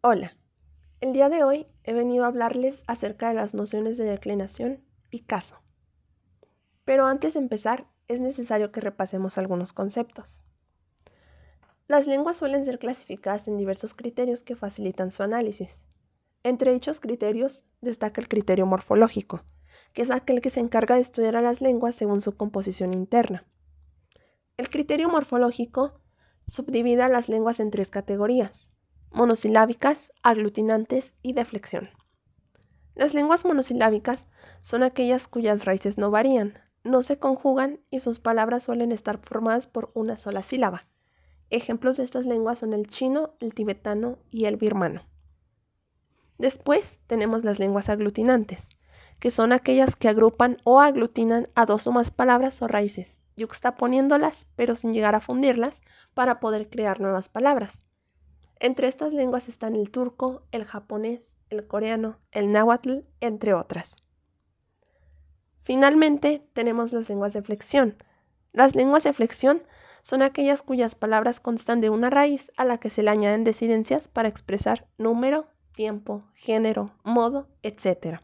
Hola, el día de hoy he venido a hablarles acerca de las nociones de declinación y caso. Pero antes de empezar, es necesario que repasemos algunos conceptos. Las lenguas suelen ser clasificadas en diversos criterios que facilitan su análisis. Entre dichos criterios destaca el criterio morfológico, que es aquel que se encarga de estudiar a las lenguas según su composición interna. El criterio morfológico subdivide a las lenguas en tres categorías: monosilábicas, aglutinantes y de flexión. Las lenguas monosilábicas son aquellas cuyas raíces no varían, no se conjugan y sus palabras suelen estar formadas por una sola sílaba. Ejemplos de estas lenguas son el chino, el tibetano y el birmano. Después tenemos las lenguas aglutinantes, que son aquellas que agrupan o aglutinan a dos o más palabras o raíces, yuxtaponiéndolas pero sin llegar a fundirlas para poder crear nuevas palabras. Entre estas lenguas están el turco, el japonés, el coreano, el náhuatl, entre otras. Finalmente, tenemos las lenguas de flexión. Las lenguas de flexión son aquellas cuyas palabras constan de una raíz a la que se le añaden desinencias para expresar número, tiempo, género, modo, etc.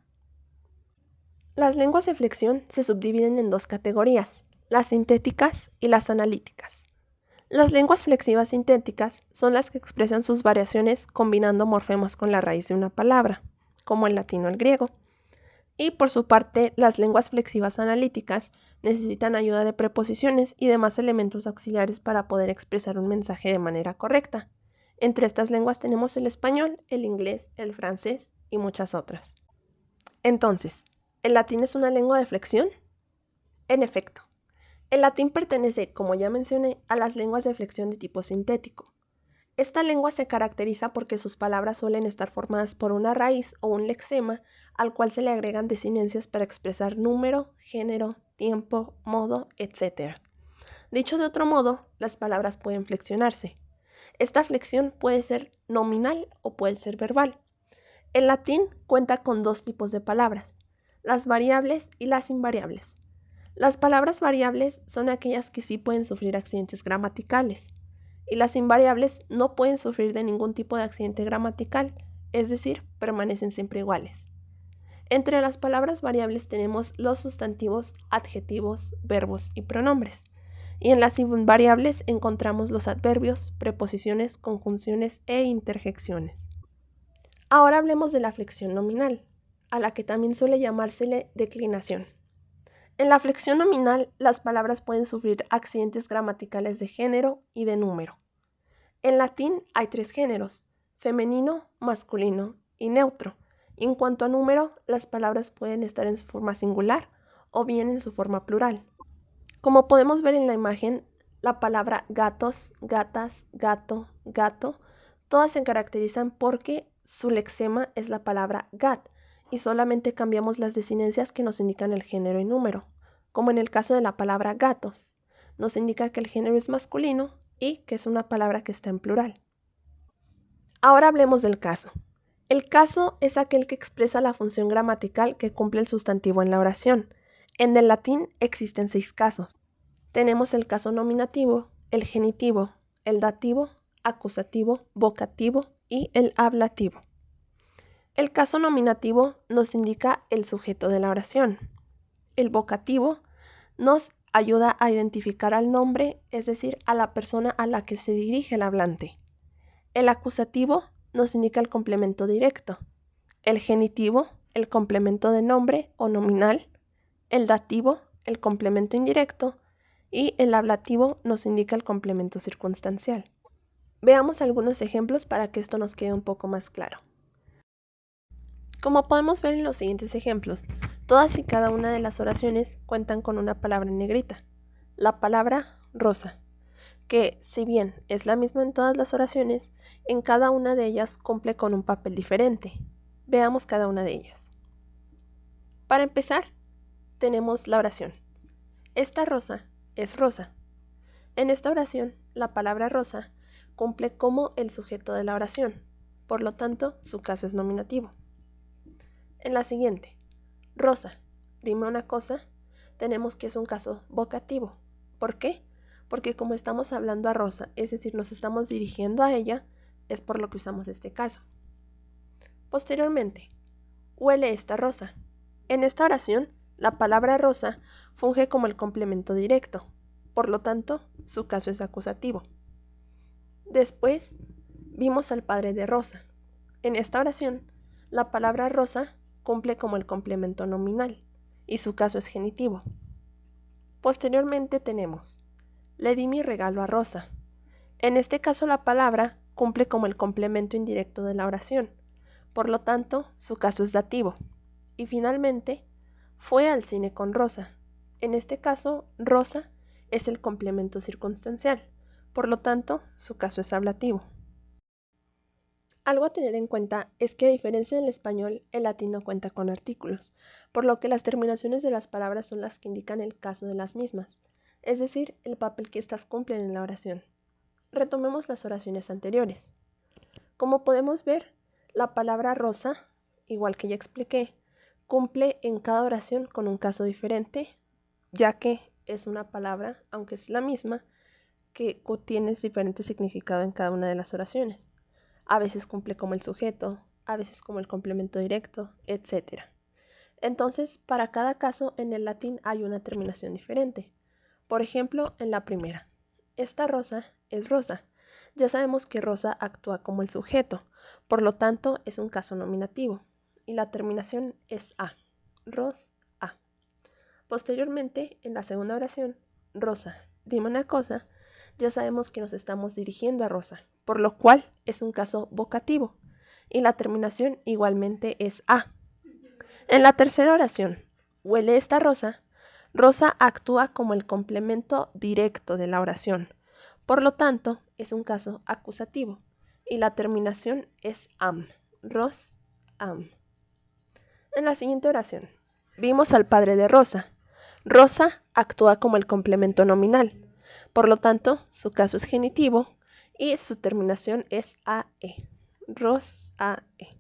Las lenguas de flexión se subdividen en dos categorías: las sintéticas y las analíticas. Las lenguas flexivas sintéticas son las que expresan sus variaciones combinando morfemas con la raíz de una palabra, como el latín o el griego. Y por su parte, las lenguas flexivas analíticas necesitan ayuda de preposiciones y demás elementos auxiliares para poder expresar un mensaje de manera correcta. Entre estas lenguas tenemos el español, el inglés, el francés y muchas otras. Entonces, ¿el latín es una lengua de flexión? En efecto. El latín pertenece, como ya mencioné, a las lenguas de flexión de tipo sintético. Esta lengua se caracteriza porque sus palabras suelen estar formadas por una raíz o un lexema al cual se le agregan desinencias para expresar número, género, tiempo, modo, etc. Dicho de otro modo, las palabras pueden flexionarse. Esta flexión puede ser nominal o puede ser verbal. El latín cuenta con dos tipos de palabras: las variables y las invariables. Las palabras variables son aquellas que sí pueden sufrir accidentes gramaticales, y las invariables no pueden sufrir de ningún tipo de accidente gramatical, es decir, permanecen siempre iguales. Entre las palabras variables tenemos los sustantivos, adjetivos, verbos y pronombres, y en las invariables encontramos los adverbios, preposiciones, conjunciones e interjecciones. Ahora hablemos de la flexión nominal, a la que también suele llamársele declinación. En la flexión nominal, las palabras pueden sufrir accidentes gramaticales de género y de número. En latín hay tres géneros: femenino, masculino y neutro. Y en cuanto a número, las palabras pueden estar en su forma singular o bien en su forma plural. Como podemos ver en la imagen, la palabra gatos, gatas, gato, gato, todas se caracterizan porque su lexema es la palabra gat, y solamente cambiamos las desinencias que nos indican el género y número, como en el caso de la palabra gatos. Nos indica que el género es masculino y que es una palabra que está en plural. Ahora hablemos del caso. El caso es aquel que expresa la función gramatical que cumple el sustantivo en la oración. En el latín existen 6 casos. Tenemos el caso nominativo, el genitivo, el dativo, acusativo, vocativo y el ablativo. El caso nominativo nos indica el sujeto de la oración. El vocativo nos ayuda a identificar al nombre, es decir, a la persona a la que se dirige el hablante. El acusativo nos indica el complemento directo. El genitivo, el complemento de nombre o nominal. El dativo, el complemento indirecto. Y el ablativo nos indica el complemento circunstancial. Veamos algunos ejemplos para que esto nos quede un poco más claro. Como podemos ver en los siguientes ejemplos, todas y cada una de las oraciones cuentan con una palabra en negrita, la palabra rosa, que si bien es la misma en todas las oraciones, en cada una de ellas cumple con un papel diferente. Veamos cada una de ellas. Para empezar, tenemos la oración: esta rosa es rosa. En esta oración, la palabra rosa cumple como el sujeto de la oración, por lo tanto, su caso es nominativo. En la siguiente, rosa, dime una cosa, tenemos que es un caso vocativo. ¿Por qué? Porque como estamos hablando a Rosa, es decir, nos estamos dirigiendo a ella, es por lo que usamos este caso. Posteriormente, huele esta rosa. En esta oración, la palabra rosa funge como el complemento directo, por lo tanto, su caso es acusativo. Después, vimos al padre de Rosa. En esta oración, la palabra rosa cumple como el complemento nominal, y su caso es genitivo. Posteriormente tenemos, le di mi regalo a Rosa. En este caso la palabra cumple como el complemento indirecto de la oración, por lo tanto su caso es dativo. Y finalmente, fue al cine con Rosa. En este caso, Rosa es el complemento circunstancial, por lo tanto su caso es ablativo. Algo a tener en cuenta es que a diferencia del español, el latín no cuenta con artículos, por lo que las terminaciones de las palabras son las que indican el caso de las mismas, es decir, el papel que éstas cumplen en la oración. Retomemos las oraciones anteriores. Como podemos ver, la palabra rosa, igual que ya expliqué, cumple en cada oración con un caso diferente, ya que es una palabra, aunque es la misma, que tiene diferente significado en cada una de las oraciones. A veces cumple como el sujeto, a veces como el complemento directo, etc. Entonces, para cada caso en el latín hay una terminación diferente. Por ejemplo, en la primera, esta rosa es rosa. Ya sabemos que rosa actúa como el sujeto, por lo tanto es un caso nominativo, y la terminación es a, ros-a. Posteriormente, en la segunda oración, Rosa, dime una cosa, ya sabemos que nos estamos dirigiendo a Rosa, por lo cual es un caso vocativo, y la terminación igualmente es a. En la tercera oración, huele esta rosa, Rosa actúa como el complemento directo de la oración, por lo tanto es un caso acusativo, y la terminación es am, ros-am. En la siguiente oración, vimos al padre de Rosa. Rosa actúa como el complemento nominal, por lo tanto, su caso es genitivo y su terminación es ae, ros-ae.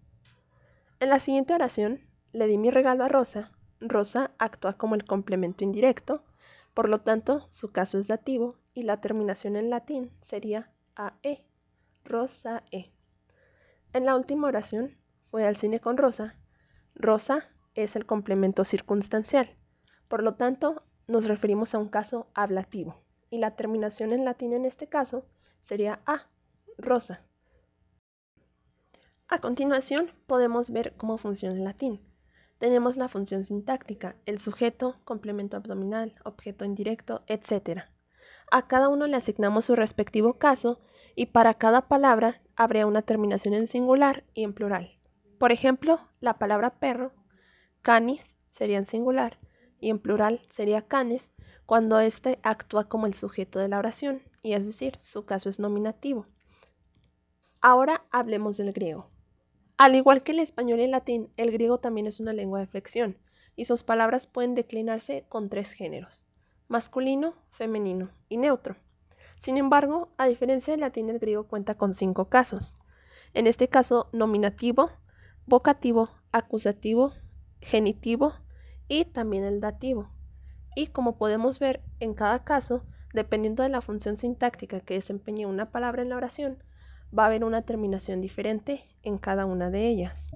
En la siguiente oración, le di mi regalo a Rosa. Rosa actúa como el complemento indirecto, por lo tanto, su caso es dativo y la terminación en latín sería ae, ros-ae. En la última oración, fue al cine con Rosa. Rosa es el complemento circunstancial. Por lo tanto, nos referimos a un caso ablativo, y la terminación en latín en este caso sería a, rosa. A continuación, podemos ver cómo funciona el latín. Tenemos la función sintáctica, el sujeto, complemento abdominal, objeto indirecto, etc. A cada uno le asignamos su respectivo caso, y para cada palabra habría una terminación en singular y en plural. Por ejemplo, la palabra perro, canis, sería en singular, y en plural sería canes, cuando éste actúa como el sujeto de la oración, y es decir, su caso es nominativo. Ahora hablemos del griego. Al igual que el español y el latín, el griego también es una lengua de flexión, y sus palabras pueden declinarse con 3 géneros, masculino, femenino y neutro. Sin embargo, a diferencia del latín, el griego cuenta con 5 casos. En este caso, nominativo, vocativo, acusativo, genitivo y también el dativo. Y como podemos ver, en cada caso, dependiendo de la función sintáctica que desempeñe una palabra en la oración, va a haber una terminación diferente en cada una de ellas.